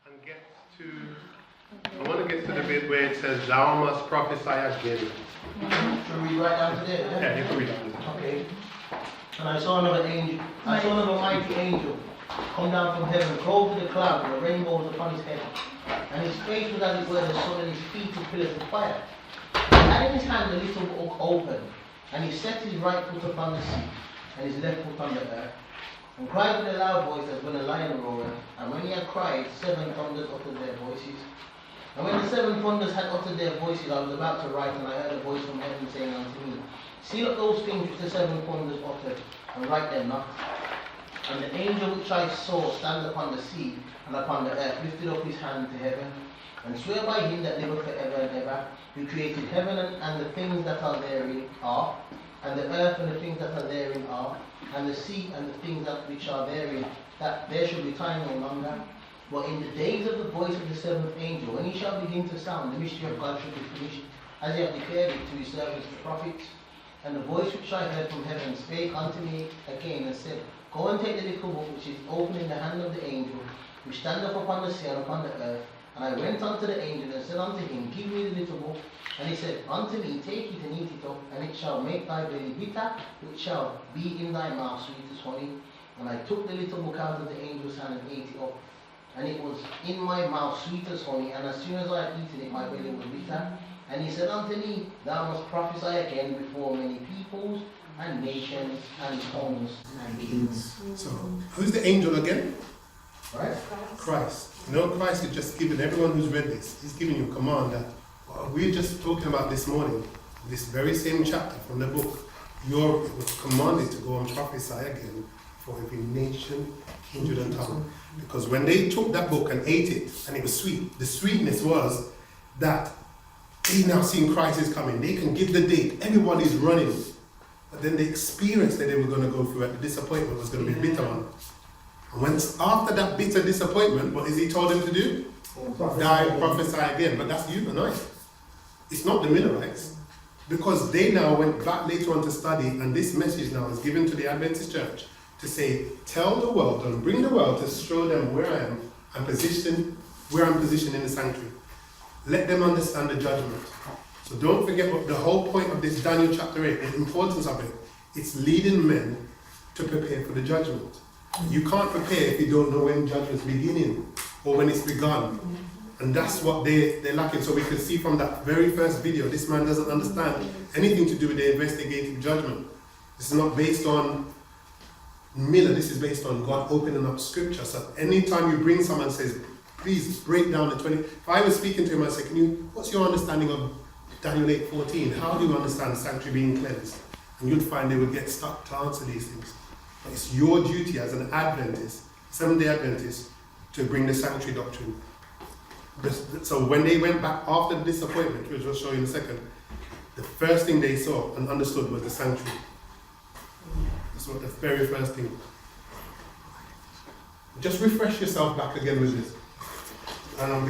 and get to, I want to get to the bit where it says, thou must prophesy again. Should we read right down to there? Yeah, you can read that. Okay. And I saw another angel, mighty angel come down from heaven, clothed with a cloud, with a rainbow was upon his head. And his face was as it were the sun, and his feet were pillars of fire. And in his hand a little book opened, and he set his right foot upon the sea, and his left foot on the earth, and cried with a loud voice as when a lion roareth. And when he had cried, 7 thunders uttered their voices. And when the 7 thunders had uttered their voices, I was about to write, and I heard a voice from heaven saying unto me, seal up those things which the 7 thunders uttered, and write them not. And the angel which I saw stand upon the sea and upon the earth lifted up his hand to heaven, and swear by him that liveth for ever and ever, who created heaven and the things that are therein are, and the earth and the things that are therein are, and the sea and the things that which are therein, that there shall be time no longer. But in the days of the voice of the 7th angel, when he shall begin to sound, the mystery of God shall be finished, as he hath declared it to his servants the prophets. And the voice which I heard from heaven spake unto me again and said, Go and take the little book which is open in the hand of the angel, which standeth upon the sea and upon the earth. And I went unto the angel and said unto him, Give me the little book. And he said unto me, Take it and eat it up, and it shall make thy belly bitter, which shall be in thy mouth sweet as honey. And I took the little book out of the angel's hand and ate it up. And it was in my mouth sweet as honey, and as soon as I had eaten it, my belly was bitter. And he said unto me, Thou must prophesy again before many peoples, and nations, and tongues, and beings. So, who's the angel again? Right? Christ. You know, Christ is just giving everyone who's read this, he's giving you a command that we're just talking about this morning, this very same chapter from the book. You're commanded to go and prophesy again for every nation, kindred, and tongue. Because when they took that book and ate it, and it was sweet, the sweetness was that they now seen Christ is coming. They can give the date. Everybody's running. But then the experience that they were going to go through at the disappointment was going to be a bitter one. And when after that bitter disappointment, what is he told them to do? Die, prophesy again. But that's you and I. It's not the Millerites. Because they now went back later on to study, and this message now is given to the Adventist church to say, tell the world and bring the world to show them where I am and where I'm positioned in the sanctuary. Let them understand the judgment. So don't forget what the whole point of this Daniel chapter 8, the importance of it, it's leading men to prepare for the judgment. You can't prepare if you don't know when judgment's beginning or when it's begun. And that's what they're lacking. So we can see from that very first video, this man doesn't understand anything to do with the investigative judgment. This is not based on Miller, this is based on God opening up scripture. So anytime you bring someone and says, please break down the 20. If I was speaking to him, I say, what's your understanding of Daniel 8:14? How do you understand the sanctuary being cleansed? And you'd find they would get stuck to answer these things. But it's your duty as an Adventist, Seventh-day Adventist, to bring the sanctuary doctrine. So when they went back after the disappointment, which I'll show you in a second, the first thing they saw and understood was the sanctuary. That's what the very first thing. Just refresh yourself back again with this.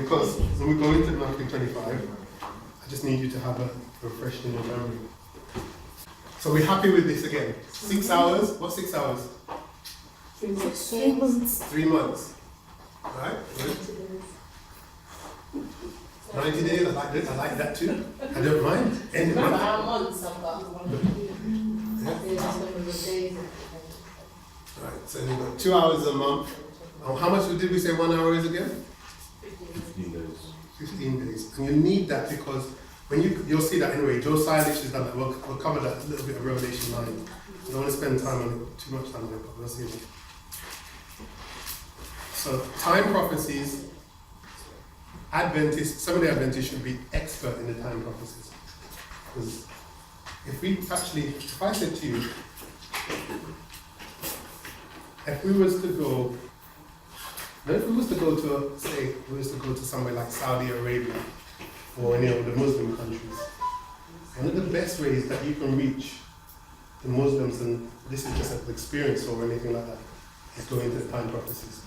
Because when we go into Matthew 25, I just need you to have a refreshed in your memory. So we're happy with this again. 6 hours? What's 6 hours? 3 months. 3 months. 3 months. Right? Good. 90 days, I like this. I like that too. I don't mind. End month. Months I've got. Right, so we've got 2 hours a month. How much did we say 1 hour is again? 15 days. 15 days. And you need that because when you'll see that anyway, Joe Silas has done that. We'll cover that a little bit of Revelation 9. I don't want to spend time on it, too much time on it, but we'll see it. So time prophecies, Seventh-day Adventists should be expert in the time prophecies. Because if I said to you, if we was to go to somewhere like Saudi Arabia or any of the Muslim countries, one of the best ways that you can reach the Muslims, and this is just an experience or anything like that, is going to the time prophecies.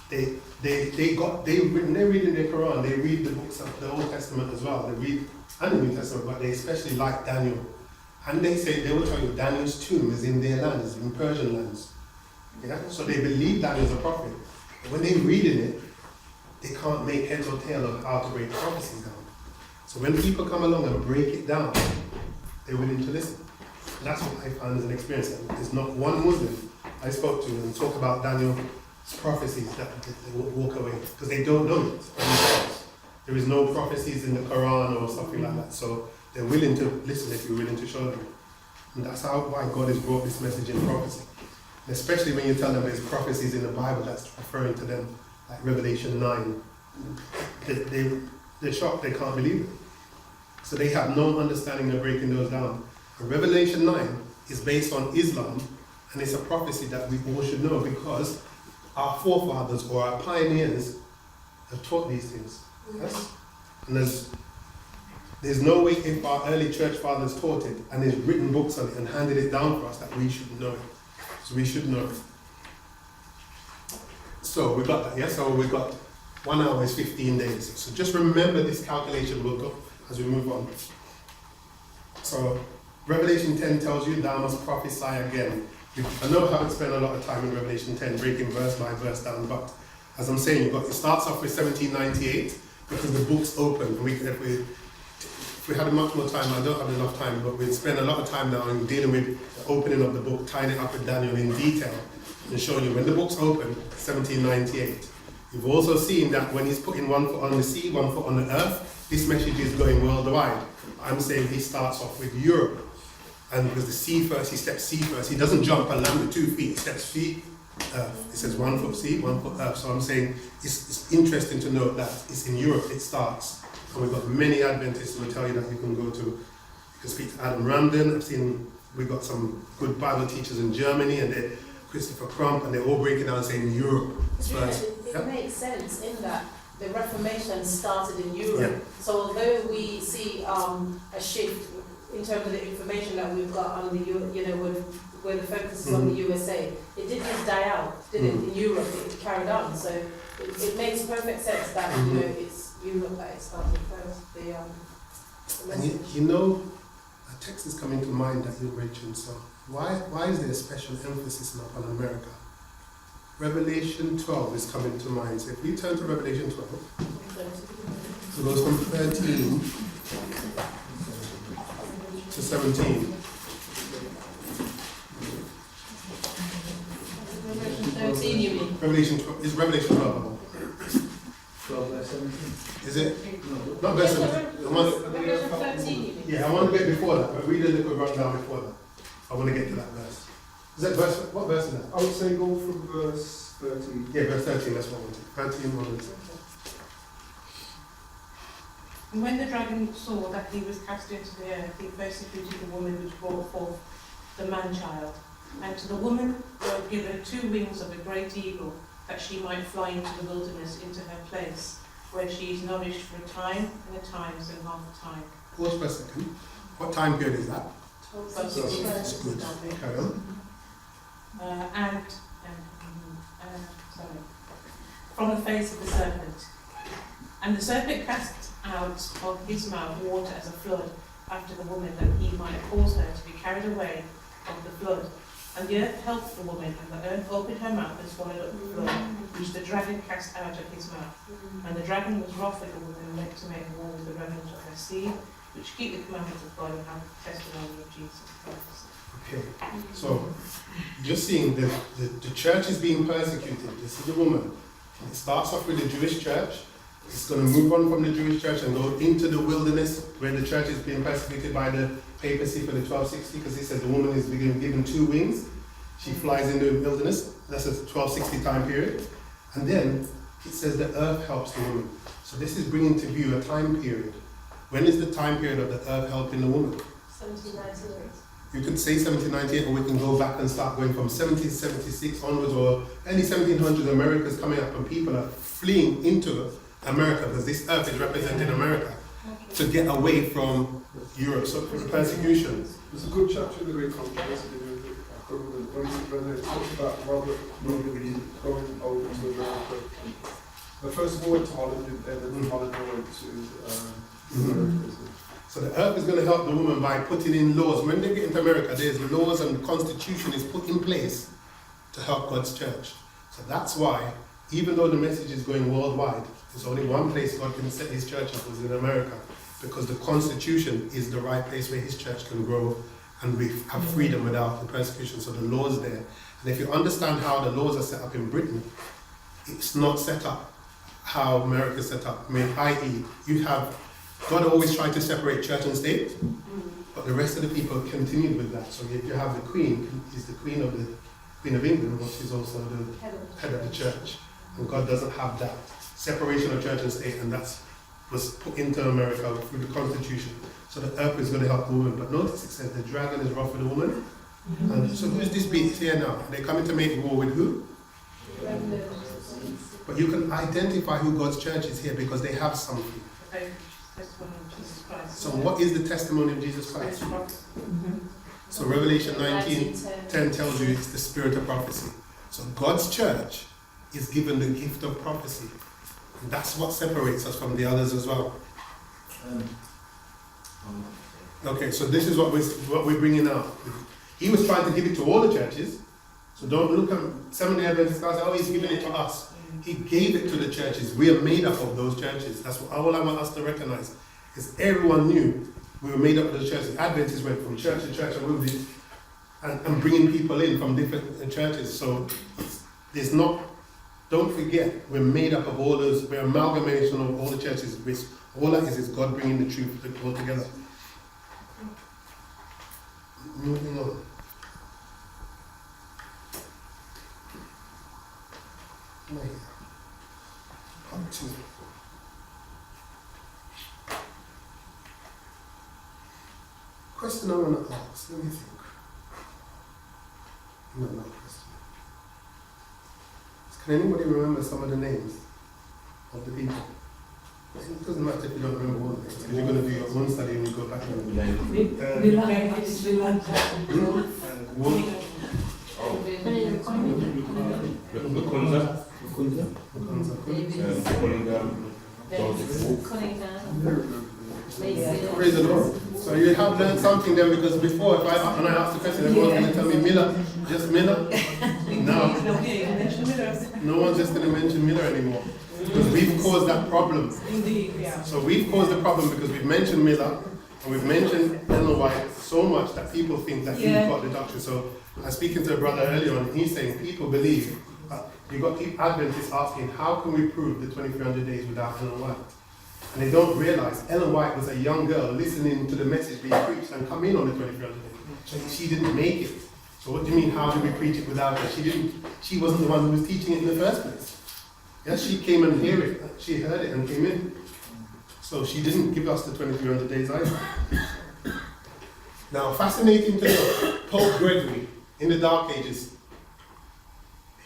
When they're reading their Quran, they read the books of the Old Testament as well. They read and the New Testament, but they especially like Daniel. And they will tell you Daniel's tomb is in their lands, in Persian lands. Yeah? So they believe Daniel's a prophet. But when they're reading it, they can't make head or tail of how to break prophecies down. So when people come along and break it down, they're willing to listen. And that's what I found as an experience. There's not one Muslim I spoke to and talk about Daniel's prophecies that they will walk away, because they don't know it for themselves. There is no prophecies in the Quran or something like that. So they're willing to listen if you're willing to show them. And that's why God has brought this message in prophecy. And especially when you tell them there's prophecies in the Bible that's referring to them, like Revelation 9. They're shocked, they can't believe it. So they have no understanding of breaking those down. And Revelation 9 is based on Islam, and it's a prophecy that we all should know, because our forefathers or our pioneers have taught these things. Yes? And there's no way, if our early church fathers taught it and there's written books on it and handed it down for us, that we should know it. So we should know it. So we got that, yes? So we got 1 hour is 15 days. So just remember this calculation, we'll go as we move on. So Revelation 10 tells you thou must prophesy again. I know I haven't spent a lot of time in Revelation 10 breaking verse by verse down, but as I'm saying, it starts off with 1798 because the book's open. If we had much more time, I don't have enough time, but we'd spend a lot of time now in dealing with the opening of the book, tying it up with Daniel in detail, and showing you when the book's open, 1798. You've also seen that when he's putting one foot on the sea, one foot on the earth, this message is going worldwide. I'm saying he starts off with Europe. And because the sea first, he steps sea first. He doesn't jump and land with 2 feet, he steps feet, earth. It says 1 foot sea, 1 foot earth. So I'm saying it's interesting to note that it's in Europe, it starts. And we've got many Adventists who will tell you that you can speak to Adam Ramden. We've got some good Bible teachers in Germany, and they're Christopher Crump, and they're all breaking down saying Europe first. It makes sense in that the Reformation started in Europe. Yeah. So although we see a shift in terms of the information that we've got on the, where the focus is on the USA, it didn't just die out, did it? In Europe, it carried on. So it makes perfect sense that it's Europe that it started first. The message. And a text is coming to mind that you mentioned. So why is there a special emphasis now on America? Revelation 12 is coming to mind. So if we turn to Revelation 12, it goes from 13 to 17. Revelation 13, you mean? Revelation 12 is Revelation 12. 12 verse 17. Is it? Not verse 17. Revelation 13, you mean? Yeah, I want to get before that, but read a little rundown before that. I want to get to that verse. Is that verse? What verse is that? I would say go from verse 13. Yeah, verse 13. That's what I wanted. 13 onwards. And when the dragon saw that he was cast into the earth, he persecuted the woman which brought forth the man-child. And to the woman were given 2 wings of a great eagle, that she might fly into the wilderness, into her place, where she is nourished for a time, and a times, and half a time. Pause for a second. What time period is that? Sorry. That's good. Carry on. From the face of the serpent. And the serpent cast out of his mouth water as a flood after the woman, that he might cause her to be carried away of the flood. And the earth helped the woman, and the earth opened her mouth and swallowed up the flood, which the dragon cast out of his mouth. And the dragon was wroth with the woman, and went to make war with the remnant of her seed, which keep the commandments of God and have the testimony of Jesus Christ. Okay. So, just seeing the church is being persecuted. This is the woman. It starts off with the Jewish church. It's going to move on from the Jewish church and go into the wilderness, where the church is being persecuted by the papacy for the 1260, because it says the woman is being given 2 wings. She flies into the wilderness. That's a 1260 time period. And then it says the earth helps the woman. So this is bringing to view a time period. When is the time period of the earth helping the woman? 1798. You could say 1798, or we can go back and start going from 1776 onwards, or early 1700s. America's coming up and people are fleeing into America, because this earth is representing America, to get away from Europe, so from persecution. There's a good chapter in the Great Controversy when it talks about Robert going over to America. But first of all, went to Holland, and then from Holland went to America. So the earth is going to help the woman by putting in laws. When they get into America, there's laws and the constitution is put in place to help God's church. So that's why even though the message is going worldwide, there's only one place God can set his church up, is in America, because the Constitution is the right place where his church can grow and we have freedom without the persecution. So the law's there. And if you understand how the laws are set up in Britain, it's not set up how America is set up. I mean, i.e., you have, God always tried to separate church and state, but the rest of the people continued with that. So if you have the Queen, is the Queen of England, but she's also the head of the church. And God doesn't have that separation of church and state, and that's was put into America through the Constitution. So the earth is going to help the woman. But notice it says the dragon is rough with the woman. And so who's this beast here now? They're coming to make war with who? But you can identify who God's church is here because they have something. Testimony of Jesus Christ. So what is the testimony of Jesus Christ? So Revelation 19:10 tells you it's the spirit of prophecy. So God's church is given the gift of prophecy. And that's what separates us from the others as well. Okay, so this is what we're bringing out. He was trying to give it to all the churches. So don't look at some of the Adventist guys, oh, he's giving it to us. He gave it to the churches. We are made up of those churches. That's what all I want us to recognize. Because everyone knew we were made up of the churches. Adventists went from church to church and bringing people in from different churches. So there's not, don't forget, we're made up of all those, we're amalgamation of all the churches. All that is God bringing the truth all together. Moving on. Part 2. Question I want to ask, let me think. No question. Can anybody remember some of the names of the people? It doesn't matter if you don't remember all of it, because you're going to do your own study and you go back and Praise the Lord. So you have learned something then, because before, when I asked the question, everyone's going to tell me Miller, just Miller. No, no one's just going to mention Miller anymore. Because we've caused that problem. Indeed, yeah. So we've caused the problem because we've mentioned Miller and we've mentioned Ellen White so much that people think that he's got the doctrine. So I was speaking to a brother earlier on, and he's saying people believe, you've got Adventists asking, how can we prove the 2300 days without Ellen White? And they don't realize Ellen White was a young girl listening to the message being preached and come in on the 2300 days. So she didn't make it. So what do you mean, how do we preach it without her? She wasn't the one who was teaching it in the first place. Yes, she came and heard it. She heard it and came in. So she didn't give us the 2300 days either. Now, fascinating to know, Pope Gregory, in the Dark Ages,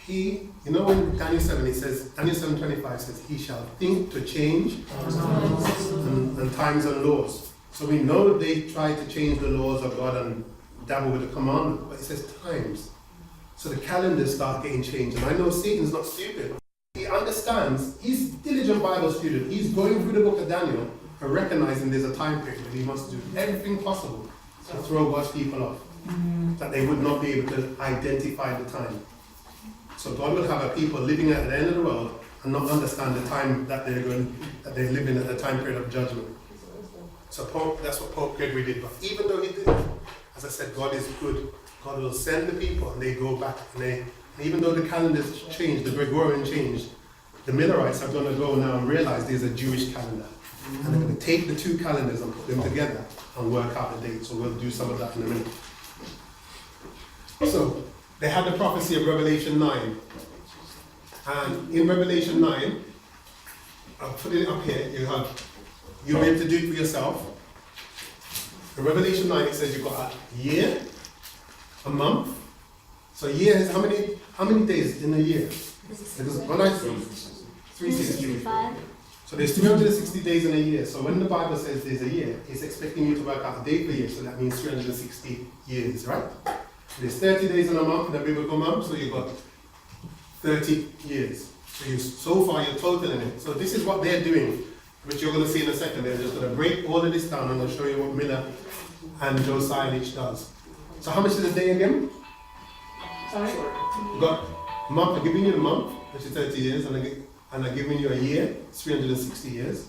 when Daniel 7, he says, Daniel 7:25 says, he shall think to change and times and laws. So we know they tried to change the laws of God and dabble with the commandment, but it says times. So the calendars start getting changed. And I know Satan's not stupid. He understands, he's a diligent Bible student. He's going through the book of Daniel and recognizing there's a time period and he wants to do everything possible to throw God's people off. That they would not be able to identify the time. So God will have a people living at the end of the world and not understand the time that they're living at the time period of judgment. So that's what Pope Gregory did. But even though he did, as I said, God is good. God will send the people and they go back and even though the calendars changed, the Gregorian changed, the Millerites are going to go now and realize there's a Jewish calendar. And they're going to take the two calendars and put them together and work out the date. So we'll do some of that in a minute. So they had the prophecy of Revelation 9. And in Revelation 9, I'll put it up here, you'll be able to do it for yourself. In Revelation 9 it says you've got a year, a month. So a year is how many days in a year? Because when I 365. So there's 360 days in a year. So when the Bible says there's a year, it's expecting you to work out a day per year. So that means 360 years, right? There's 30 days in a month in a biblical month, so you've got 30 years. So far you're totaling it. So this is what they're doing, which you're going to see in a second. They're just going to break all of this down and I'll show you what Miller and Josiah each does. So how much is a day again? Sorry? You've got a month, I'm giving you the month. which is 30 years, and I'm giving you a year, it's 360 years.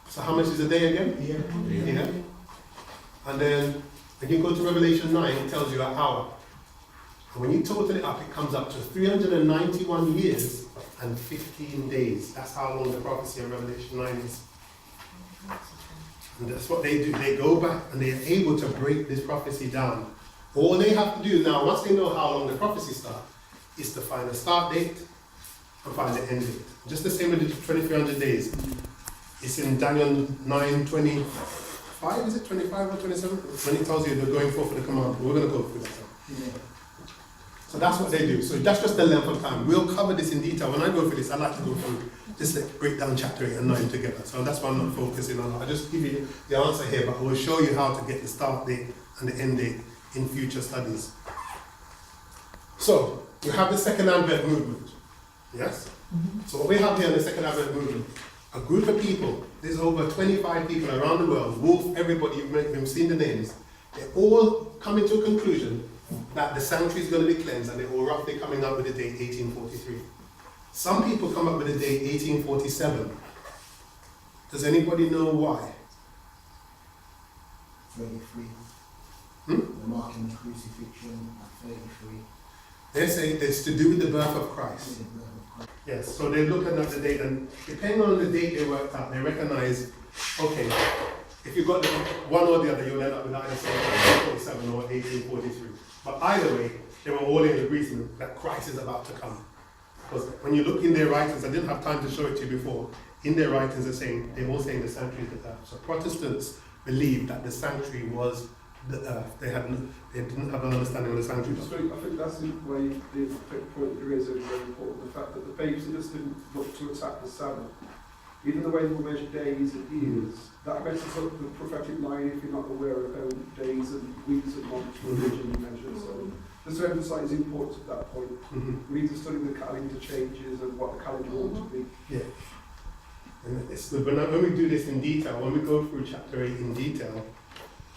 So how much is a day again? Yeah. And then when you go to Revelation 9, it tells you an hour. And when you total it up, it comes up to 391 years and 15 days. That's how long the prophecy in Revelation 9 is. And that's what they do. They go back and they're able to break this prophecy down. All they have to do now, once they know how long the prophecy starts, is to find a start date and find the end date. Just the same with the 2300 days. It's in Daniel 9:25, is it 25 or 27? When it tells you they're going forth for the command. We're going to go through that. So that's what they do. So that's just the length of time. We'll cover this in detail. When I go through this, I like to go through, just like break down chapter 8 and 9 together. So that's why I'm not focusing on that. I just give you the answer here, but I will show you how to get the start date and the end date in future studies. So we have the Second Advent movement. Yes? So what we have here in the Second Advent movement, a group of people, there's over 25 people around the world, Wolf, everybody, you've seen the names, they're all coming to a conclusion that the sanctuary is going to be cleansed, and they're all roughly coming up with the date 1843. Some people come up with the date 1847. Does anybody know why? 33. Hmm? The marking the crucifixion at 33. They say it's to do with the birth of Christ. Yes, so they're looking at the date, and depending on the date they worked out, they recognize, okay, if you got the one or the other, you'll end up with either saying 1847 or 1843. But either way, they were all in agreement that Christ is about to come. Because when you look in their writings, I didn't have time to show it to you before, in their writings they're all saying the sanctuary is the earth. So Protestants believed that the sanctuary was the earth. They didn't have an understanding of the sanctuary. I think that's the way the point you raise is very important. The fact that the papacy just didn't look to attack the Sabbath. Even the way they will measure days and years, that messes up the prophetic line if you're not aware of how days and weeks and months religion measures. So just to emphasise the importance of that point. We need to study the calendar changes and what the calendar ought to be. Yeah. And it's good. When we do this in detail, when we go through chapter 8 in detail,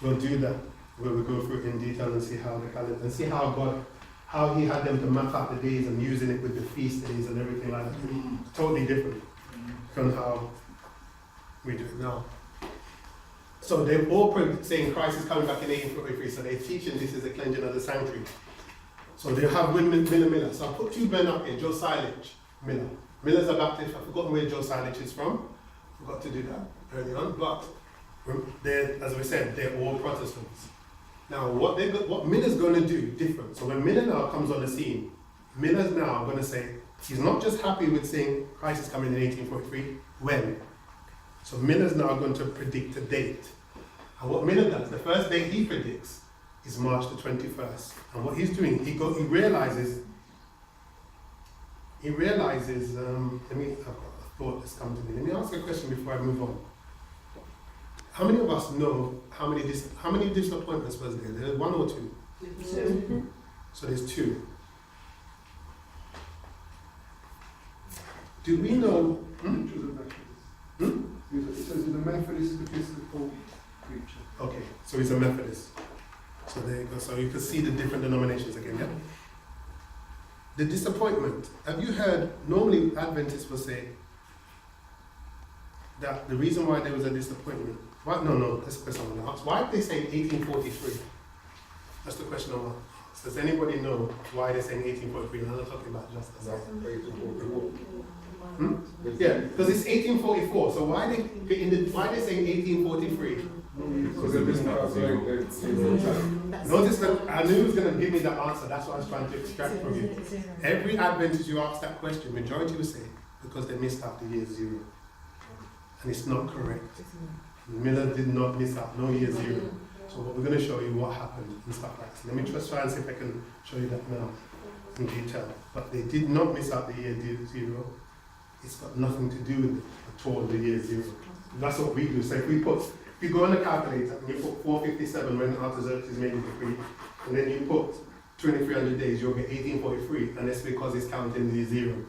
we'll do that. Where we go through it in detail and see how the calendar, and see how God, how He had them to map out the days and using it with the feast days and everything like that. Totally different from how we do it now. So they're all saying Christ is coming back in 1843, so they're teaching this is the cleansing of the sanctuary. So they have Miller. So I put two men up here, Joe Silage, Miller. Miller's a Baptist. I've forgotten where Joe Silage is from. Forgot to do that early on, but they're, as we said, they're all Protestants. Now, what Miller's going to do different. So when Miller now comes on the scene, Miller's now going to say he's not just happy with saying Christ is coming in 1843. When? So Miller's now going to predict a date. And what Miller does, the first date he predicts is March the 21st. And what he's doing, he realizes. I've got a thought that's come to me. Let me ask a question before I move on. How many of us know how many disappointments was there? There was one or two? So there's two. Do we know? It says in the Methodist Episcopal preacher. Okay, so he's a Methodist. So there you go. So you can see the different denominations again, yeah? The disappointment. Have you heard, normally Adventists will say that the reason why there was a disappointment, why, no, that's the question I'm going to ask. Why did they say 1843? That's the question I'm going to ask. Does anybody know why they're saying 1843? I'm not talking about justice. Yeah, because it's 1844. So why they saying 1843? Because it is not Notice that I knew he was going to give me that answer. That's what I was trying to extract from you. Every Adventist you ask that question, majority will say because they missed out the year 0, and it's not correct. Miller did not miss out no year 0. So we're going to show you what happened and stuff like that. Let me just try and see if I can show you that now in detail. But they did not miss out the year 0. It's got nothing to do with it at all, the year 0. That's what we do. So if you go on the calculator and you put 457 when Artaxerxes is made a decree, and then you put 2300 days, you'll get 1843, and that's because it's counting the 0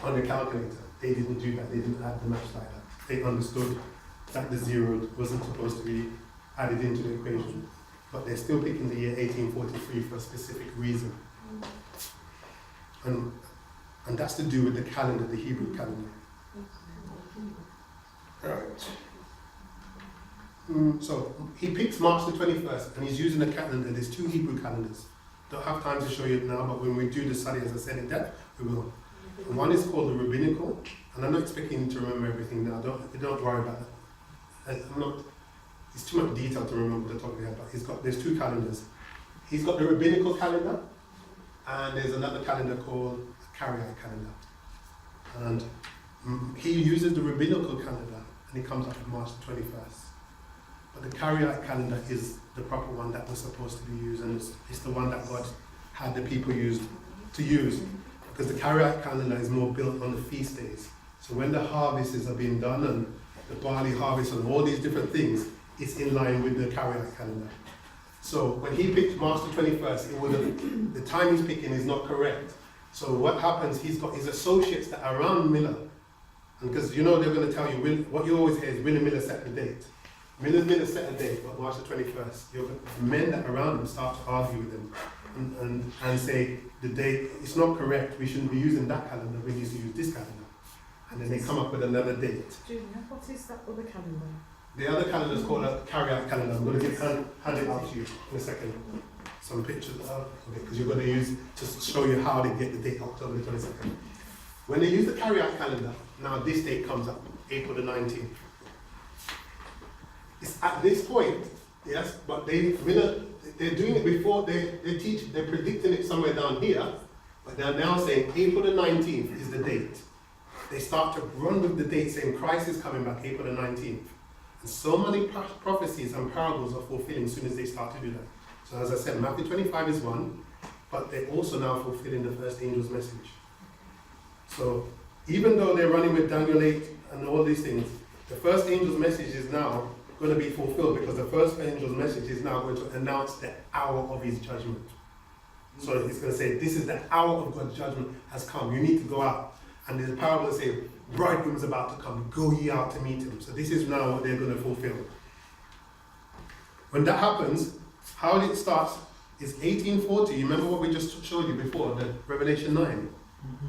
on the calculator. They didn't do that. They didn't add the match like that. They understood that the 0 wasn't supposed to be added into the equation, but they're still picking the year 1843 for a specific reason. And And that's to do with the calendar, the Hebrew calendar. Right. So he picks March the 21st, and he's using a calendar. There's 2 Hebrew calendars. Don't have time to show you it now, but when we do the study, as I said in depth, we will. And one is called the rabbinical, and I'm not expecting you to remember everything now. Don't worry about it. It's too much detail to remember the top of your head, but there's 2 calendars. He's got the rabbinical calendar, and there's another calendar called a Karaite calendar. And he uses the rabbinical calendar, and he comes up with March the 21st. But the Karaite calendar is the proper one that was supposed to be used, and it's the one that God had the people use, because the Karaite calendar is more built on the feast days. So when the harvests are being done, and the barley harvest and all these different things, it's in line with the Karaite calendar. So when he picked March the 21st, the time he's picking is not correct. So what happens, he's got his associates that are around Miller, and because they're going to tell you, what you always hear is William Miller set the date. Miller set a date, but March the 21st. The men that are around him start to argue with him and say the date, it's not correct, we shouldn't be using that calendar, we need to use this calendar. And then they come up with another date. Junior, what is that other calendar? The other calendar is called a Karaite calendar. I'm going to hand it out to you in a second. Some pictures, because you're going to use to show you how they get the date October the 22nd. When they use the Karaite calendar, now this date comes up, April the 19th. It's at this point, yes, but they're doing it before they're predicting it somewhere down here, but they're now saying April the 19th is the date. They start to run with the date saying Christ is coming back April the 19th. And so many prophecies and parables are fulfilling as soon as they start to do that. So as I said, Matthew 25 is one, but they're also now fulfilling the first angel's message. So even though they're running with Daniel 8 and all these things, the first angel's message is now going to be fulfilled, because the first angel's message is now going to announce the hour of his judgment. So it's going to say, this is the hour of God's judgment has come. You need to go out. And there's a parable that says, bridegroom is about to come. Go ye out to meet him. So this is now what they're going to fulfill. When that happens, how it starts is 1840. You remember what we just showed you before, the Revelation 9? Mm-hmm.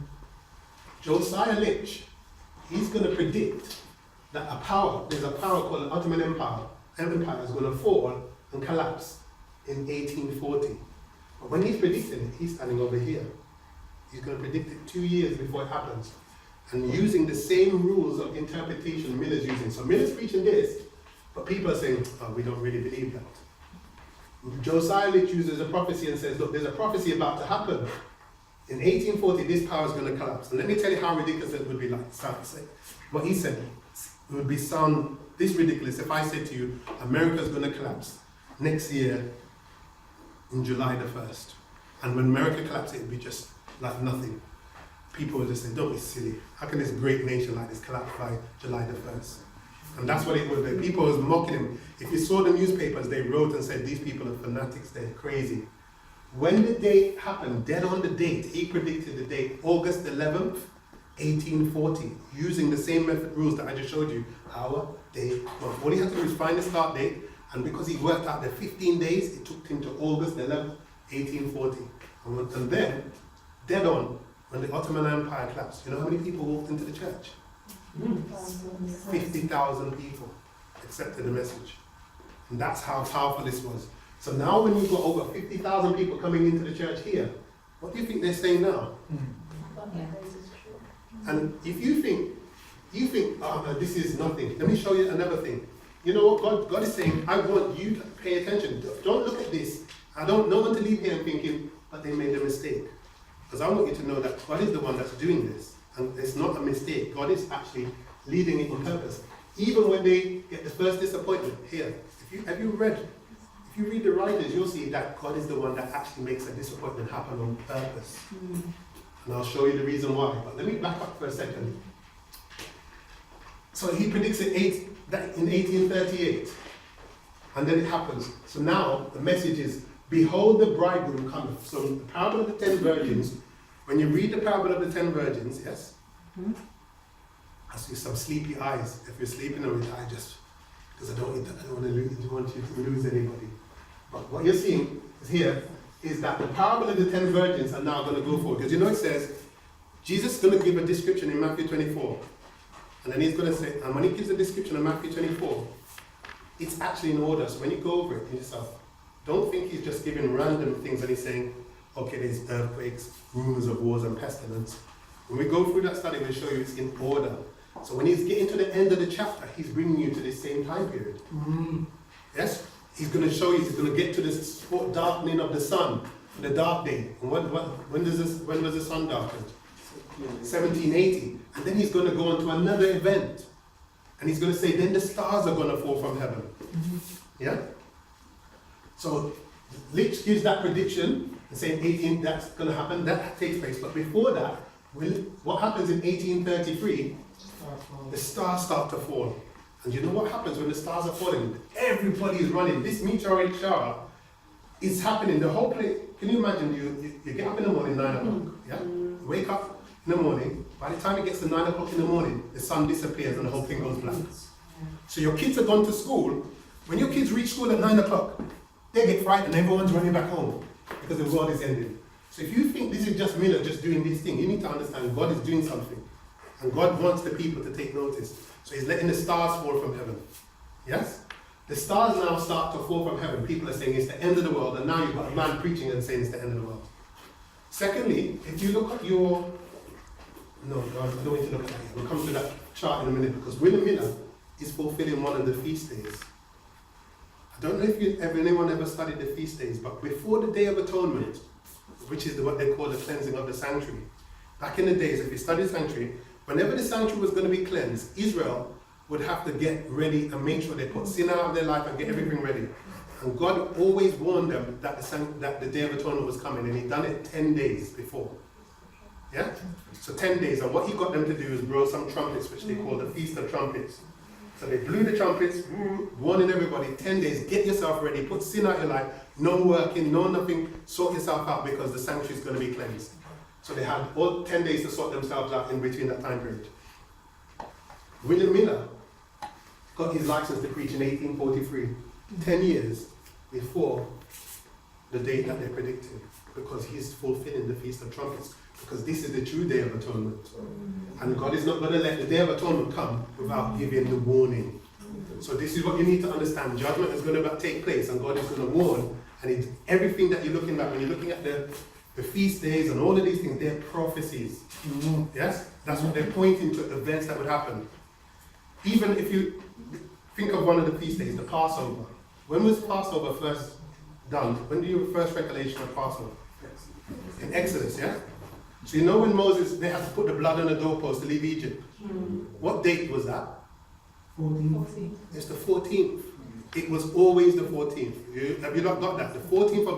Josiah Litch, he's going to predict that there's a power called the Ottoman Empire is going to fall and collapse in 1840. But when he's predicting it, he's standing over here. He's going to predict it 2 years before it happens. And using the same rules of interpretation Miller's using. So Miller's preaching this, but people are saying, oh, we don't really believe that. Josiah Litch uses a prophecy and says, look, there's a prophecy about to happen. In 1840, this power is going to collapse. And let me tell you how ridiculous it would be like. What he said, it would sound this ridiculous if I said to you, America's going to collapse next year in July the 1st. And when America collapses, it would be just like nothing. People would just say, don't be silly. How can this great nation like this collapse by July the 1st? And that's what it would be. People was mocking him. If you saw the newspapers, they wrote and said, these people are fanatics, they're crazy. When the date happened, dead on the date, he predicted the date, August 11th, 1840, using the same method rules that I just showed you, hour, day, month. All he had to do was find the start date, and because he worked out the 15 days, it took him to August 11th, 1840. And then, dead on, when the Ottoman Empire collapsed, you know how many people walked into the church? 50,000 people accepted the message. And that's how powerful this was. So now when you've got over 50,000 people coming into the church here, what do you think they're saying now? And if you think, oh no, this is nothing. Let me show you another thing. You know what God is saying? I want you to pay attention. Don't look at this. I don't want to leave here thinking, but they made a mistake. Because I want you to know that God is the one that's doing this. And it's not a mistake. God is actually leading it on purpose. Even when they get the first disappointment here, if you read the writers, you'll see that God is the one that actually makes a disappointment happen on purpose. And I'll show you the reason why. But let me back up for a second. So he predicts it in 1838. And then it happens. So now the message is, behold the bridegroom cometh. So the parable of the 10 virgins, when you read the parable of the 10 virgins, yes? I see some sleepy eyes. If you're sleeping on it, I just, because I don't want you to lose anybody. But what you're seeing is here is that the parable of the 10 virgins are now going to go forward. Because you know it says, Jesus is going to give a description in Matthew 24. And then he's going to say, and when he gives a description in Matthew 24, it's actually in order. So when you go over it yourself, don't think he's just giving random things and he's saying, okay, there's earthquakes, rumors of wars and pestilence. When we go through that study, we'll show you it's in order. So when he's getting to the end of the chapter, he's bringing you to the same time period. Yes? He's going to show you, he's going to get to this darkening of the sun, the dark day. And when was the sun darkened? 1780. And then he's going to go on to another event. And he's going to say, then the stars are going to fall from heaven. Yeah? So, Lich gives that prediction, and saying 18, that's going to happen, that takes place. But before that, what happens in 1833? The stars start to fall. And you know what happens when the stars are falling? Everybody is running. This meteorite shower is happening. The whole place. Can you imagine? You get up in the morning, 9 o'clock. Yeah? You wake up in the morning. By the time it gets to 9 o'clock in the morning, the sun disappears and the whole thing goes black. So your kids are gone to school. When your kids reach school at 9 o'clock, they get frightened and everyone's running back home because the world is ending. So if you think this is just Miller just doing this thing, you need to understand God is doing something. And God wants the people to take notice. So he's letting the stars fall from heaven. Yes? The stars now start to fall from heaven. People are saying it's the end of the world, and now you've got a man preaching and saying it's the end of the world. Secondly, if you look at your... No, I don't want you to look at that. We'll come to that chart in a minute, because William Miller is fulfilling one of the feast days. I don't know if anyone ever studied the feast days, but before the Day of Atonement, which is what they call the cleansing of the sanctuary, back in the days, if you study sanctuary, whenever the sanctuary was going to be cleansed, Israel would have to get ready and make sure they put sin out of their life and get everything ready. And God always warned them that the Day of Atonement was coming, and He'd done it 10 days before. Yeah? So 10 days, and what He got them to do is blow some trumpets, which they call the Feast of Trumpets. So they blew the trumpets, warning everybody, 10 days, get yourself ready, put sin out of your life, no working, no nothing, sort yourself out because the sanctuary is going to be cleansed. So they had all 10 days to sort themselves out in between that time period. William Miller got his license to preach in 1843, 10 years before the date that they predicted, because he's fulfilling the Feast of Trumpets, because this is the true Day of Atonement. And God is not going to let the Day of Atonement come without giving the warning. So this is what you need to understand. Judgment is going to take place, and God is going to warn, and everything that you're looking at, when you're looking at the feast days and all of these things, they're prophecies. Yes? That's what they're pointing to, events that would happen. Even if you think of one of the feast days, the Passover. When was Passover first done? When do you first recollection of Passover? In Exodus, yeah? So you know when Moses, they had to put the blood on the doorpost to leave Egypt. What date was that? 14. It's the 14th. It was always the 14th. Have you not got that? The 14th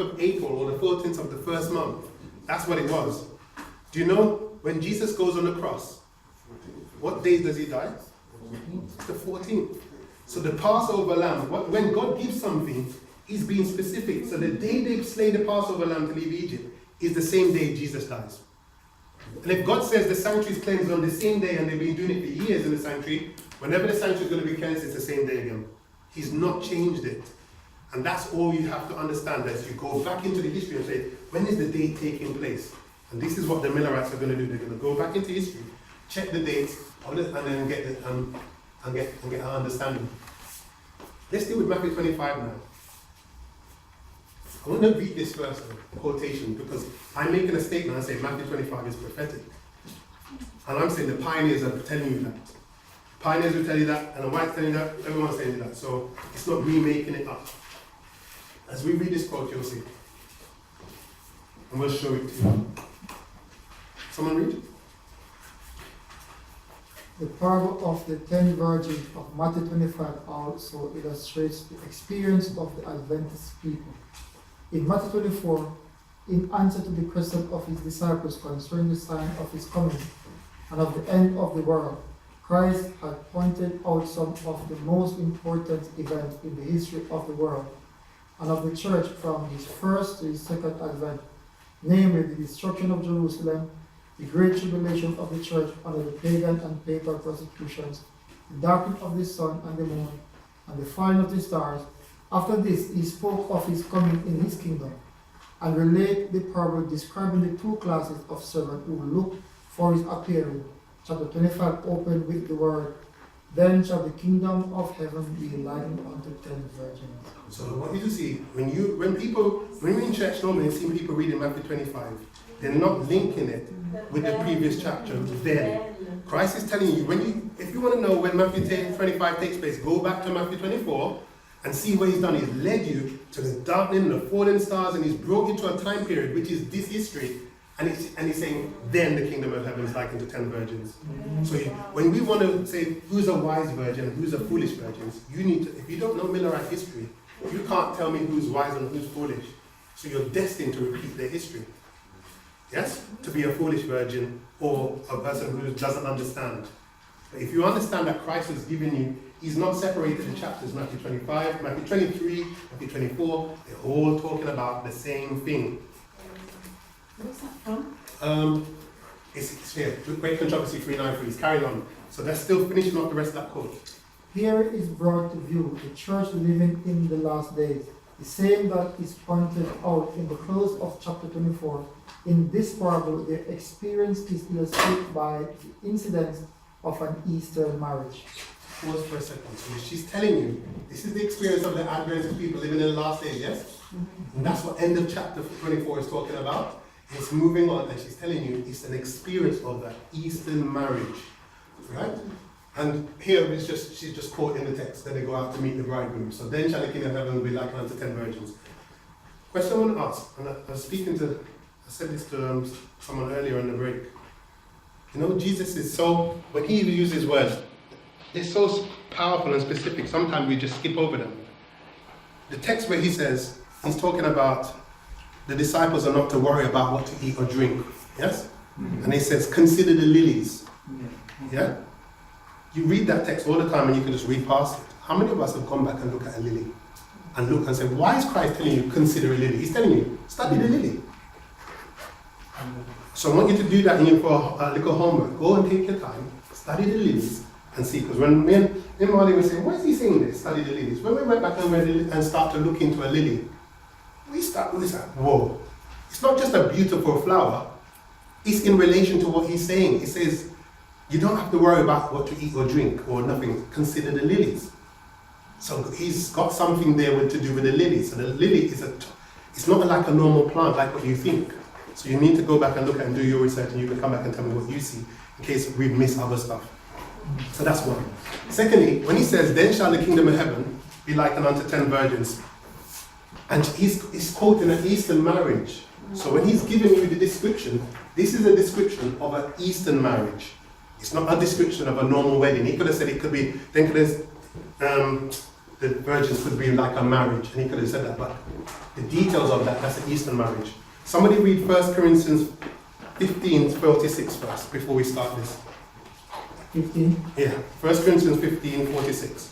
of April or the 14th of the first month. That's what it was. Do you know when Jesus goes on the cross, what days does He die? It's the 14th. So the Passover lamb, when God gives something, He's being specific. So the day they slay the Passover lamb to leave Egypt is the same day Jesus dies. And if God says the sanctuary is cleansed on the same day, and they've been doing it for years in the sanctuary, whenever the sanctuary is going to be cleansed, it's the same day again. He's not changed it. And that's all you have to understand, as you go back into the history and say, when is the date taking place? And this is what the Millerites are going to do. They're going to go back into history, check the dates, and then get an understanding. Let's deal with Matthew 25 now. I want to read this first quotation, because I'm making a statement. I say Matthew 25 is prophetic. And I'm saying the pioneers are telling you that. Pioneers will tell you that, and the whites telling you that, everyone's telling you that. So it's not me making it up. As we read this quote, you'll see. And we'll show it to you. Someone read? The parable of the 10 virgins of Matthew 25 also illustrates the experience of the Adventist people. In Matthew 24, in answer to the question of His disciples concerning the sign of His coming and of the end of the world, Christ had pointed out some of the most important events in the history of the world and of the church from His first to His second advent, namely the destruction of Jerusalem, the great tribulation of the church under the pagan and papal persecutions, the darkening of the sun and the moon, and the falling of the stars. After this, He spoke of His coming in His kingdom. and relate the parable describing the two classes of servants who look for his appearing. Chapter 25 opened with the word, "Then shall the kingdom of heaven be likened unto 10 virgins." So I want you to see, when we're in church normally and see people reading Matthew 25, they're not linking it with the previous chapter. Then Christ is telling you, if you want to know when Matthew 25 takes place, go back to Matthew 24 and see what he's done. He's led you to the darkening, the falling stars, and he's brought you to a time period which is this history. And he's saying, then the kingdom of heaven is likened to 10 virgins. So when we want to say who's a wise virgin and who's a foolish virgin, you need to, if you don't know Millerite history, you can't tell me who's wise and who's foolish. So you're destined to repeat their history. Yes? To be a foolish virgin or a person who doesn't understand. But if you understand that Christ has given you, he's not separated the chapters, Matthew 25, Matthew 23, Matthew 24, they're all talking about the same thing. What's that from? It's here, Great Controversy 393, it's carrying on. So that's still finishing off the rest of that quote. Here is brought to view the church living in the last days, the same that is pointed out in the close of chapter 24. In this parable, their experience is illustrated by the incidents of an Eastern marriage. Pause for a second. So she's telling you, this is the experience of the Adventist people living in the last days, yes? And that's what end of chapter 24 is talking about. It's moving on, and she's telling you it's an experience of that Eastern marriage, right? And here it's just, she's just quoting the text, then they go out to meet the bridegroom. So then shall the kingdom of heaven be likened unto 10 virgins. Question I want to ask, and I was speaking to, I said this to someone earlier in the break. You know, Jesus is so, when he uses words, they're so powerful and specific, sometimes we just skip over them. The text where he says, he's talking about the disciples are not to worry about what to eat or drink, yes? And he says, consider the lilies, yeah? You read that text all the time and you can just read past it. How many of us have gone back and looked at a lily and look and say, why is Christ telling you consider a lily? He's telling you, study the lily. So I want you to do that in your little homework. Go and take your time, study the lilies and see. Because when me and Marley were saying, why is he saying this? Study the lilies. When we went back and read it and start to look into a lily, we start with that, whoa. It's not just a beautiful flower. It's in relation to what he's saying. He says, you don't have to worry about what to eat or drink or nothing. Consider the lilies. So he's got something there to do with the lilies. So the lily is it's not like a normal plant like what you think. So you need to go back and look at and do your research, and you can come back and tell me what you see in case we've missed other stuff. So that's one. Secondly, when he says, then shall the kingdom of heaven be likened unto 10 virgins. And he's quoting an Eastern marriage. So when he's giving you the description, this is a description of an Eastern marriage. It's not a description of a normal wedding. He could have said it could be, the virgins could be like a marriage, and he could have said that, but the details of that, that's an Eastern marriage. Somebody read 1 Corinthians 15:46 first, before we start this. 15. Yeah, 1 Corinthians 15:46.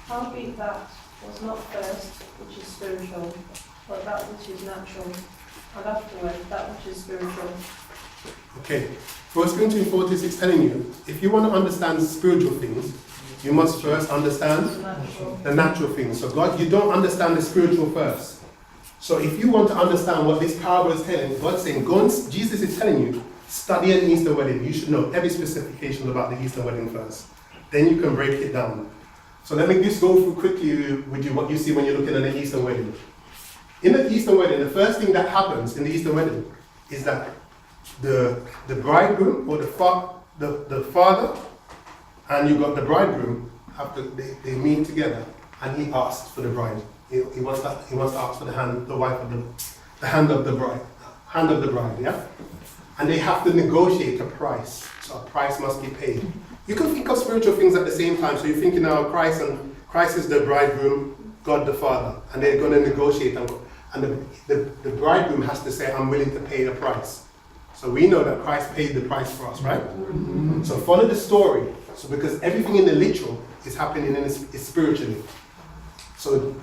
Howbeit that was not first which is spiritual, but that which is natural, and afterward that which is spiritual. Okay, 1 Corinthians 46 telling you, if you want to understand spiritual things, you must first understand the natural things. So God, you don't understand the spiritual first. So if you want to understand what this parable is telling, God's saying, Jesus is telling you, study an Eastern wedding. You should know every specification about the Eastern wedding first. Then you can break it down. So let me just go through quickly with you what you see when you're looking at an Eastern wedding. In the Eastern wedding, the first thing that happens in the Eastern wedding is that the bridegroom or the father and you got the bridegroom they meet together, and he asks for the bride. He wants to ask for the hand of the bride, yeah. And they have to negotiate a price. So a price must be paid. You can think of spiritual things at the same time. So you're thinking now of Christ, and Christ is the bridegroom, God the Father, and they're going to negotiate, and the bridegroom has to say, I'm willing to pay the price. So we know that Christ paid the price for us, right? Mm-hmm. So follow the story. So because everything in the literal is happening is spiritually. So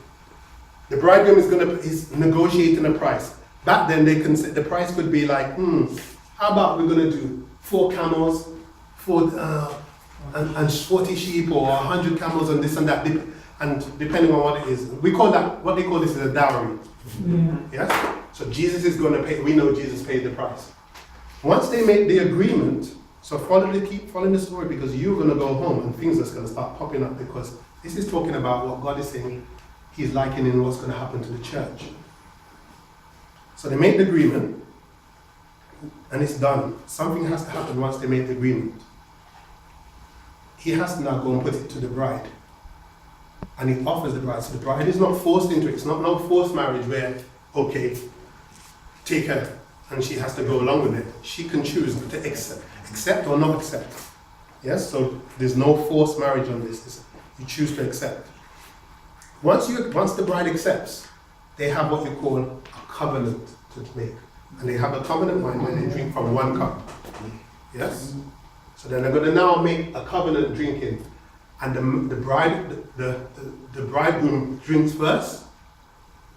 the bridegroom is negotiating a price. Back then the price could be like, how about we're going to do 4 camels, and 40 sheep, or 100 camels, and this and that. and depending on what it is, we call that, what they call this is a dowry. Yeah. Yes? So Jesus is going to pay, we know Jesus paid the price. Once they make the agreement, so keep following the story, because you're going to go home and things are going to start popping up, because this is talking about what God is saying. He's likening what's going to happen to the church. So they make the agreement, and it's done. Something has to happen once they make the agreement. He has to now go and put it to the bride. And he offers the bride. So the bride is not forced into it. It's not no forced marriage where, okay, take her, and she has to go along with it. She can choose to accept or not accept. Yes, so there's no forced marriage on this. You choose to accept. Once the bride accepts, they have what you call a covenant to make. And they have a covenant wine where they drink from one cup. Yes? So then they're going to now make a covenant drinking. And the bridegroom drinks first,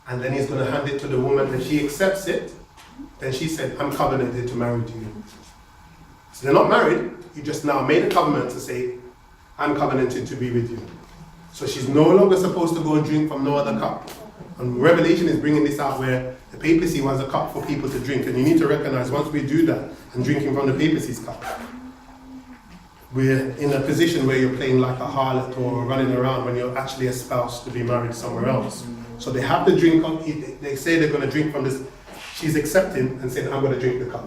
and then he's going to hand it to the woman, and she accepts it. Then she said, I'm covenanted to marry you. So they're not married, you just now made a covenant to say, I'm covenanted to be with you. So she's no longer supposed to go and drink from no other cup. And Revelation is bringing this out where the papacy wants a cup for people to drink. And you need to recognize once we do that and drinking from the papacy's cup, we're in a position where you're playing like a harlot or running around when you're actually a spouse to be married somewhere else. So they have to drink, they say they're going to drink from this. She's accepting and saying, I'm going to drink the cup.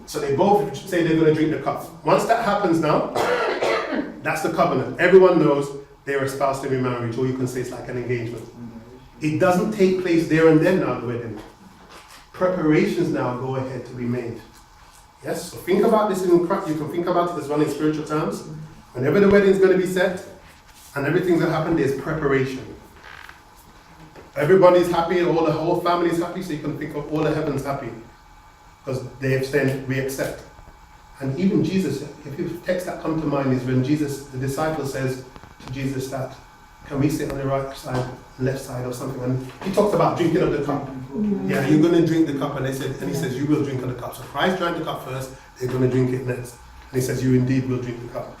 So they both say they're going to drink the cup. Once that happens now, that's the covenant. Everyone knows they're a spouse to be married, or you can say it's like an engagement. It doesn't take place there and then now, the wedding. Preparations now go ahead to be made. Yes, so think about this in craft. You can think about it as well in spiritual terms. Whenever the wedding is going to be set and everything's going to happen, there's preparation. Everybody's happy, the whole family is happy, so you can think of all the heavens happy. Because they have said, we accept. And even Jesus, if you text that come to mind is when Jesus, the disciple says to Jesus that, can we sit on the right side, left side or something? And he talks about drinking of the cup. Yeah, you're going to drink the cup. And he says, you will drink of the cup. So Christ drank the cup first, they're going to drink it next. And he says, you indeed will drink the cup.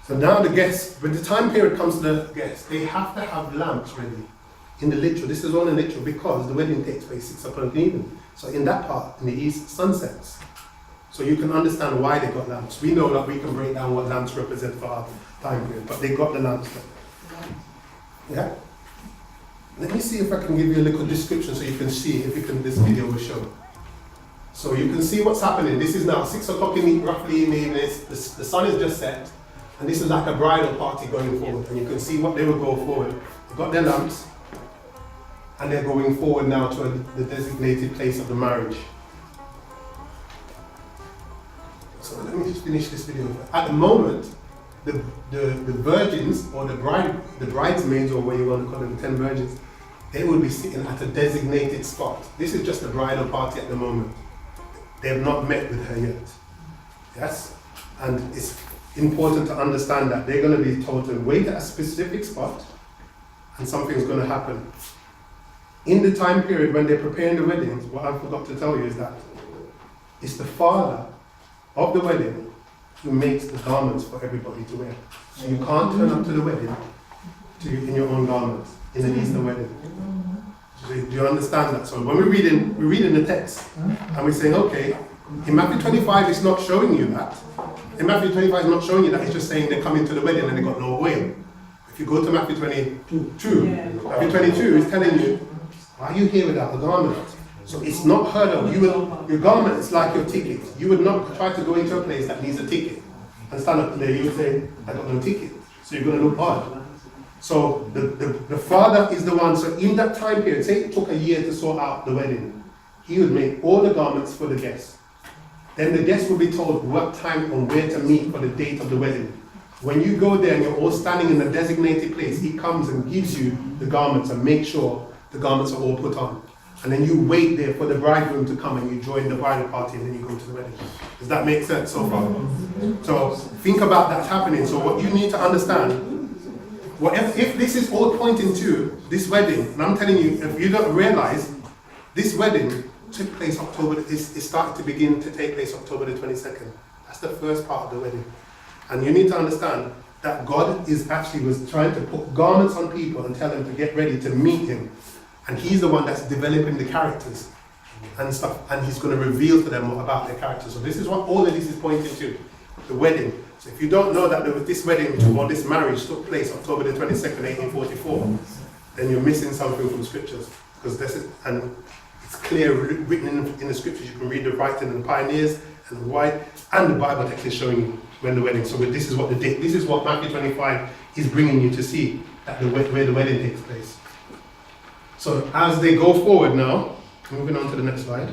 So now the guests, when the time period comes to the guests, they have to have lamps ready. In the literal, this is all in literal because the wedding takes place 6 o'clock in the evening. So in that part, in the east, sun sets. So you can understand why they got lamps. We know that we can break down what lamps represent for our time period, but they got the lamps there. Yeah? Let me see if I can give you a little description so you can see if this video will show. So you can see what's happening. This is now 6 o'clock roughly in the evening. The sun is just set. And this is like a bridal party going forward. And you can see what they will go forward. They've got their lamps. And they're going forward now to the designated place of the marriage. So let me just finish this video. At the moment, the virgins or the bridesmaids, or what you want to call them, the 10 virgins, they will be sitting at a designated spot. This is just a bridal party at the moment. They have not met with her yet. Yes? And it's important to understand that they're going to be told to wait at a specific spot and something's going to happen. In the time period when they're preparing the weddings, what I forgot to tell you is that it's the father of the wedding who makes the garments for everybody to wear. So you can't turn up to the wedding in your own garments in an Eastern wedding. So do you understand that? So when we're reading the text and we're saying, okay, in Matthew 25 it's not showing you that. In Matthew 25 it's not showing you that, it's just saying they're coming to the wedding and they got no oil. If you go to Matthew 22, Matthew 22 is telling you, why are you here without a garment? So it's not heard of. Your garment is like your ticket. You would not try to go into a place that needs a ticket and stand up there. You would say, I got no ticket. So you're going to look odd. So the father is the one. So in that time period, say it took a year to sort out the wedding, he would make all the garments for the guests. Then the guests will be told what time and where to meet for the date of the wedding. When you go there and you're all standing in the designated place, he comes and gives you the garments and makes sure the garments are all put on. And then you wait there for the bridegroom to come and you join the bridal party and then you go to the wedding. Does that make sense so far? So think about that happening. So what you need to understand, if this is all pointing to this wedding, and I'm telling you, if you don't realize, this wedding took place it started to begin to take place October the 22nd. That's the first part of the wedding. And you need to understand that God is actually was trying to put garments on people and tell them to get ready to meet him. And he's the one that's developing the characters and stuff, and he's going to reveal to them about their characters. So this is what all of this is pointing to, the wedding. So if you don't know that there was this wedding or this marriage took place October the 22nd, 1844, then you're missing something from scriptures. Because this is, and it's clear written in the scriptures. You can read the writing of the pioneers and why, and the Bible text is showing you when the wedding. So this is what the date. This is what Matthew 25 is bringing you to see, that where the wedding takes place. So as they go forward now, moving on to the next slide.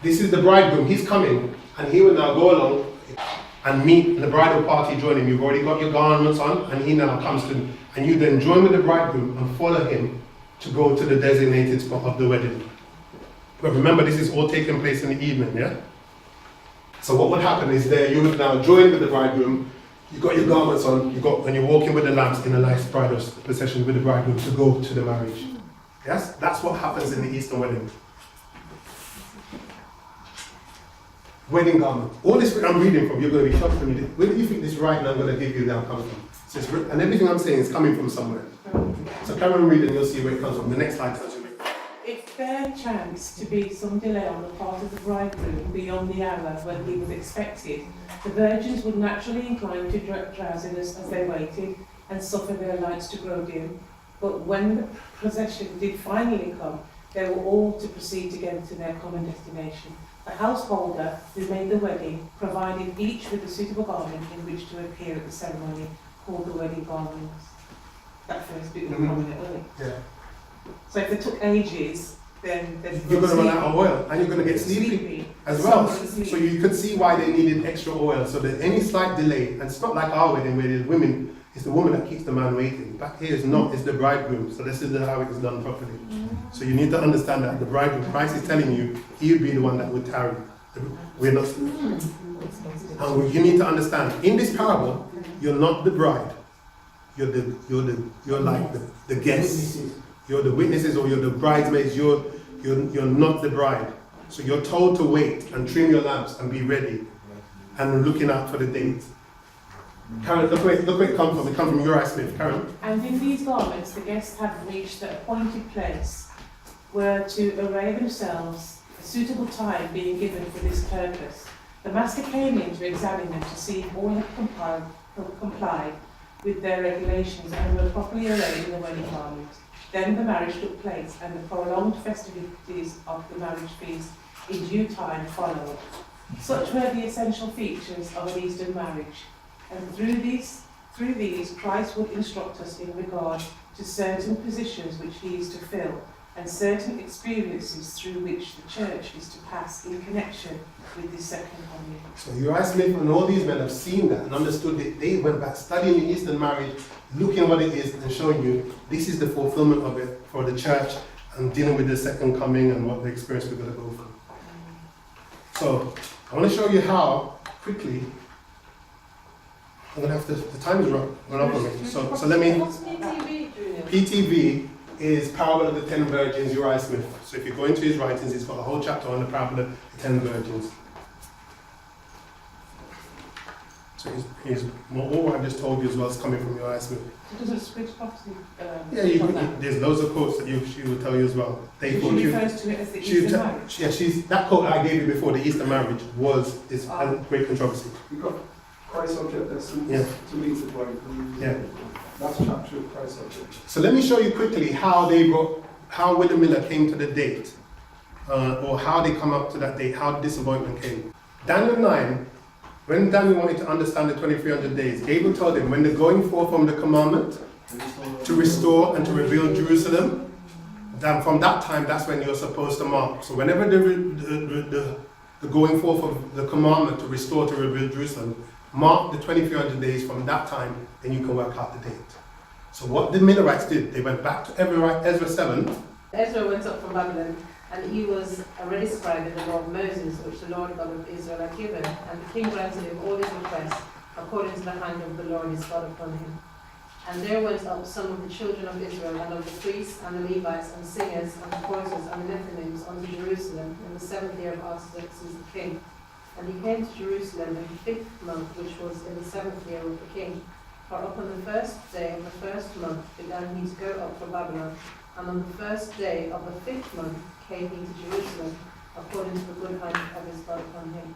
This is the bridegroom. He's coming, and he will now go along and meet the bridal party. Join him. You've already got your garments on, and he now comes to, and you then join with the bridegroom and follow him to go to the designated spot of the wedding. But remember, this is all taking place in the evening, yeah? So what would happen is there you would now join with the bridegroom. You got your garments on, and you're walking with the lamps in a nice bridal procession with the bridegroom to go to the marriage. Yes, that's what happens in the Eastern wedding. Wedding garment. All this I'm reading from, you're going to be shocked when you do. Where do you think this right now I'm going to give you now comes from? So and everything I'm saying is coming from somewhere. So carry on reading, you'll see where it comes from. The next slide tells you. If there chanced to be some delay on the part of the bridegroom beyond the hour when he was expected, the virgins would naturally incline to drowsiness as they waited and suffer their lights to grow dim. But when the procession did finally come, they were all to proceed together to their common destination. The householder who made the wedding provided each with a suitable garment in which to appear at the ceremony, called the wedding garments. That first bit was prominent, wasn't it? Yeah. So if it took ages, then you're going to run out of oil, and you're going to get sleepy as well. So you could see why they needed extra oil. So that any slight delay, and it's not like our wedding where there's women, it's the woman that keeps the man waiting. Back here is not, it's the bridegroom. So this is how it is done properly. So you need to understand that the bridegroom, Christ is telling you, he would be the one that would tarry. We're not. And you need to understand, in this parable, you're not the bride. You're like the guests. You're the witnesses, or you're the bridesmaids. You're not the bride. So you're told to wait and trim your lamps and be ready and looking out for the date. Karen, look where it comes from. It comes from Uriah Smith. Karen. And in these garments, the guests have reached the appointed place, were to array themselves, a suitable time being given for this purpose. The master came in to examine them to see if all had complied with their regulations and were properly arrayed in the wedding garment. Then the marriage took place, and the prolonged festivities of the marriage feast in due time followed. Such were the essential features of an Eastern marriage, and through these Christ would instruct us in regard to certain positions which he is to fill, and certain experiences through which the church is to pass in connection with this second coming. So Uriah Smith and all these men have seen that and understood it. They went back studying the Eastern marriage, looking what it is and showing you this is the fulfillment of it for the church and dealing with the second coming and what the experience we're going to go through. So I want to show you how quickly. I'm going to have to, the time is run up on me. So let me. What's PTV, Junior? PTV is Parable of the 10 Virgins, Uriah Smith. So if you go into his writings, he's got a whole chapter on the Parable of the 10 Virgins. So all what I just told you as well is coming from Uriah Smith. So does it switch prophecy? There's loads of quotes that she will tell you as well. She refers to it as the Eastern marriage. Yeah, that quote I gave you before, the Eastern marriage, is a great controversy. You've got Christ's object essence to meet the bridegroom. Yeah. That's chapter of Christ's object. So let me show you quickly how William Miller came to the date, or how they come up to that date, how the disappointment came. Daniel 9, when Daniel wanted to understand the 2300 days, Gabriel told him when they're going forth from the commandment to restore and to rebuild Jerusalem, then from that time, that's when you're supposed to mark. So whenever the going forth of the commandment to restore, to rebuild Jerusalem, mark the 2300 days from that time, then you can work out the date. So what the Millerites did, they went back to Ezra 7. Ezra went up from Babylon, and he was already scribe in the law of Moses, which the Lord God of Israel had given. And the king granted him all his requests, according to the hand of the Lord his God upon him. And there went up some of the children of Israel, and of the priests, and the Levites, and singers, and the porters, and the Nethinims, unto Jerusalem, in the 7th year of Artaxerxes the king. And he came to Jerusalem in the 5th month, which was in the 7th year of the king. For upon the first day of the first month began he to go up from Babylon, and on the first day of the 5th month came he to Jerusalem, according to the good hand of his God upon him.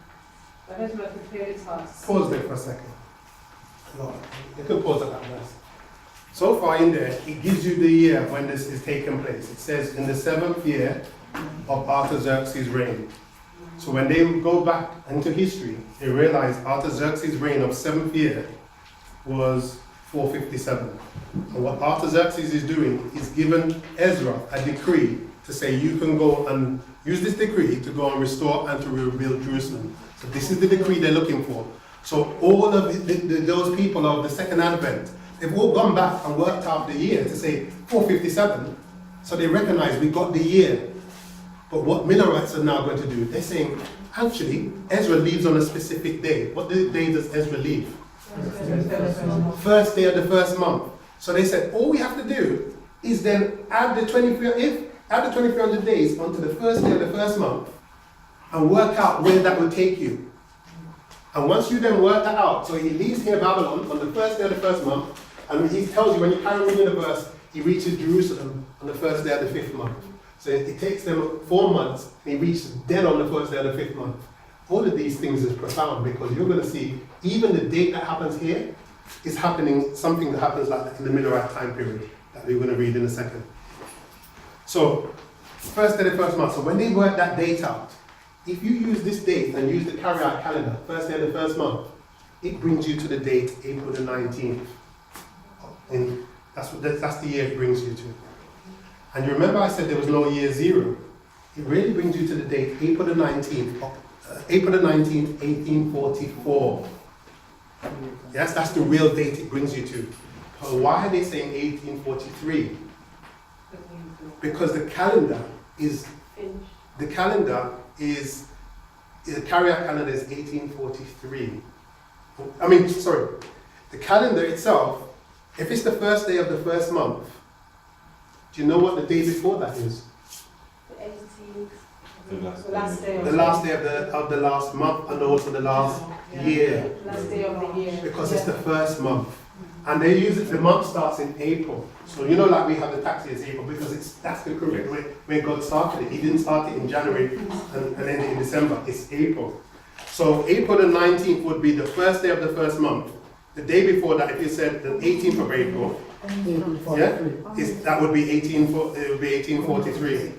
The husband prepared his heart. Pause there for a second. No, you can pause at that verse. So far in there, it gives you the year when this is taking place. It says in the 7th year of Artaxerxes' reign. So when they go back into history, they realize Artaxerxes' reign of 7th year was 457. And what Artaxerxes is doing is giving Ezra a decree to say you can go and use this decree to go and restore and to rebuild Jerusalem. So this is the decree they're looking for. So all of those people of the second advent, they've all gone back and worked out the year to say 457. So they recognize we got the year. But what Millerites are now going to do, they're saying, actually, Ezra leaves on a specific day. What day does Ezra leave? First day of the first month. So they said, all we have to do is then add the 2300 days onto the first day of the first month and work out where that will take you. And once you then work that out, so he leaves here Babylon on the first day of the first month, and he tells you when you carry reading the verse, he reaches Jerusalem on the first day of the 5th month. So it takes them 4 months, and he reaches dead on the first day of the 5th month. All of these things is profound because you're going to see even the date that happens here is happening, something that happens like that in the Millerite time period that we're going to read in a second. So, first day of the first month. So when they work that date out, if you use this date and use the carry-out calendar, first day of the first month, it brings you to the date April the 19th. And that's the year it brings you to. And you remember I said there was no year zero. It really brings you to the date April the 19th, 1844. Yes, that's the real date it brings you to. But why are they saying 1843? Because the calendar is the carry-out calendar is 1843. The calendar itself, if it's the first day of the first month, do you know what the day before that is? The 18th. The last day of The last day of the last month and also the last year. Last day of the year. Because it's the first month. And they use it, the month starts in April. So you know like we have the tax year April because that's the correct way where God started it. He didn't start it in January and end it in December. It's April. So April the 19th would be the first day of the first month. The day before that, if you said the 18th of April, that would be 1843.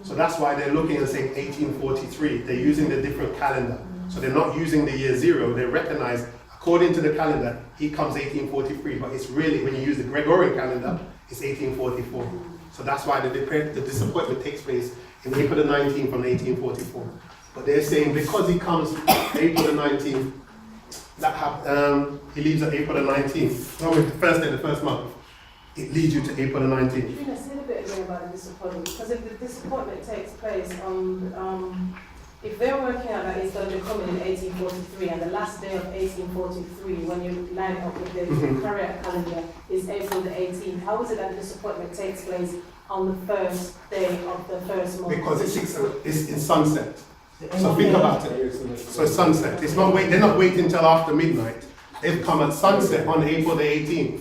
So that's why they're looking and saying 1843. They're using the different calendar. So they're not using the year zero. They recognize, according to the calendar, he comes 1843. But it's really, when you use the Gregorian calendar, it's 1844. So that's why the disappointment takes place in April the 19th from 1844. But they're saying because he comes April the 19th, he leaves at April the 19th. No, the first day of the first month. It leads you to April the 19th. Can you say a bit again about the disappointment? Because if the disappointment takes place on, if they're working out that it's going to come in 1843 and the last day of 1843, when you line up with the carry-out calendar, is April the 18th, how is it that the disappointment takes place on the first day of the first month? Because it's in sunset. So think about it. So it's sunset. It's not they're not waiting until after midnight. They've come at sunset on April the 18th.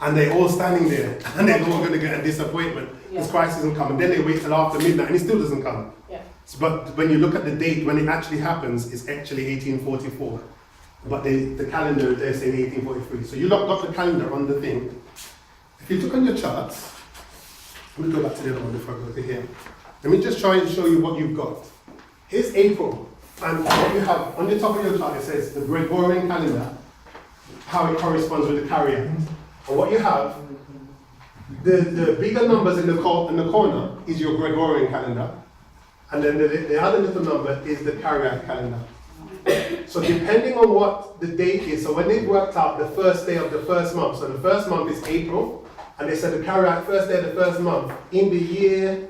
And they're all standing there, and they're all going to get a disappointment because Christ isn't coming. Then they wait till after midnight, and he still doesn't come. Yeah. So, but when you look at the date, when it actually happens, it's actually 1844. But the calendar, they're saying 1843. So you got the calendar on the thing. If you look on your charts, let me go back to the other one before I go to here. Let me just try and show you what you've got. Here's April, and what you have on the top of your chart, it says the Gregorian calendar, how it corresponds with the carry-out. And what you have, the bigger numbers in the corner is your Gregorian calendar, and then the other little number is the carry-out calendar. So depending on what the date is, so when they've worked out the first day of the first month, so the first month is April, and they said the carry-out first day of the first month in the year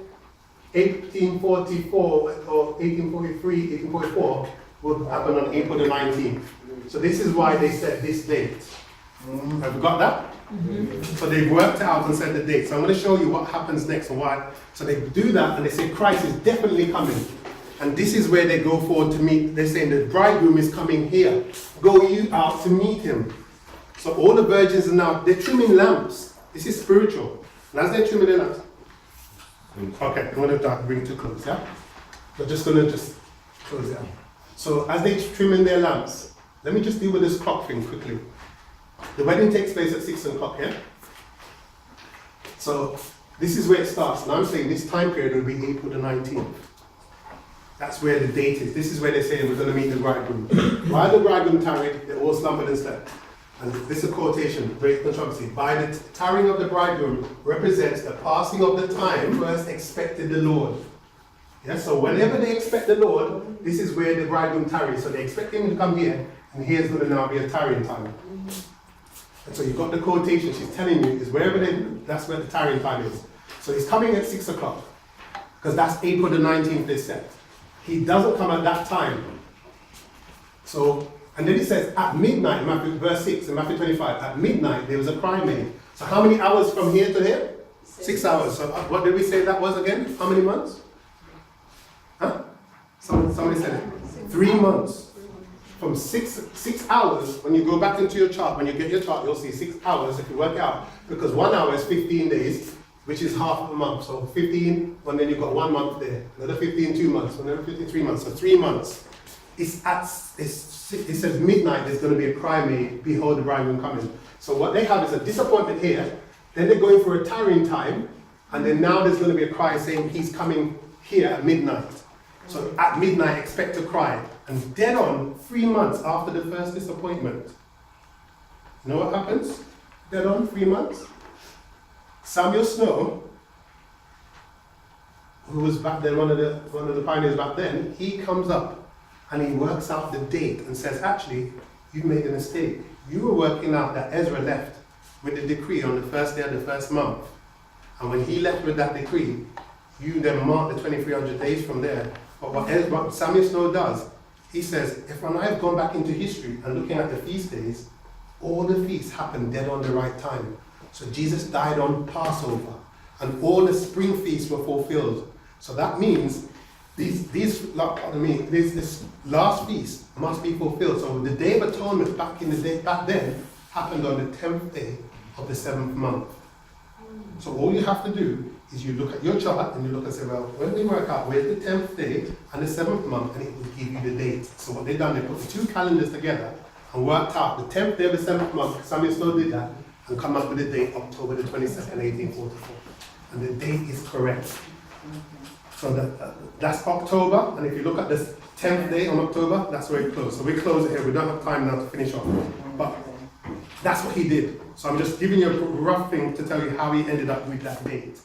1844 or 1843, 1844 will happen on April the 19th. So this is why they said this date. Have you got that? So they've worked out and set the date. So I'm going to show you what happens next and why. So they do that and they say Christ is definitely coming. And this is where they go forward to meet. They're saying the bridegroom is coming here. Go you out to meet him. So all the virgins are now, they're trimming lamps. This is spiritual. And as they're trimming their lamps, okay, I'm going to bring it to close, yeah? We're just going to just close it out. So as they're trimming their lamps, let me just deal with this clock thing quickly. The wedding takes place at 6 o'clock, yeah? So this is where it starts. And I'm saying this time period will be April the 19th. That's where the date is. This is where they're saying we're going to meet the bridegroom. While the bridegroom tarried, they all slumbered and slept. And this is a quotation, great controversy. By the tarrying of the bridegroom represents the passing of the time first expected the Lord. Yeah, so whenever they expect the Lord, this is where the bridegroom tarries. So they expect him to come here, and here's going to now be a tarrying time. And so you've got the quotation she's telling you is wherever that's where the tarrying time is. So he's coming at 6 o'clock, because that's April the 19th they set. He doesn't come at that time. So, and then it says at midnight, Matthew, verse 6 in Matthew 25, at midnight there was a cry made. So how many hours from here to here? 6 hours. So what did we say that was again? How many months? Huh? Somebody said it. 3 months. From 6 hours, when you go back into your chart, when you get your chart, you'll see 6 hours if you work out. Because 1 hour is 15 days, which is half of a month. So 15, and then you've got 1 month there. Another 15, 2 months. Another 15, 3 months. So 3 months. It says midnight, there's going to be a cry made, behold the bridegroom coming. So what they have is a disappointment here. Then they're going for a tarrying time. And then now there's going to be a cry saying he's coming here at midnight. So at midnight, expect a cry. And dead on 3 months after the first disappointment. You know what happens? Dead on 3 months. Samuel Snow, who was back then one of the pioneers back then, he comes up and he works out the date and says, actually, you made a mistake. You were working out that Ezra left with the decree on the first day of the first month. And when he left with that decree, you then mark the 2300 days from there. But what Samuel Snow does, he says, if when I've gone back into history and looking at the feast days, all the feasts happened dead on the right time. So Jesus died on Passover, and all the spring feasts were fulfilled. So that means this last feast must be fulfilled. So the Day of Atonement back then happened on the 10th day of the 7th month. So all you have to do is you look at your chart and you look and say, well, when we work out where's the 10th day and the 7th month, and it will give you the date. So what they've done, they put the two calendars together and worked out the 10th day of the 7th month. Samuel Snow did that and come up with the date, October the 22nd, 1844. And the date is correct. So that's October, and if you look at the 10th day on October, that's where it closed. So we close it here. We don't have time now to finish off. But that's what he did. So I'm just giving you a rough thing to tell you how he ended up with that date.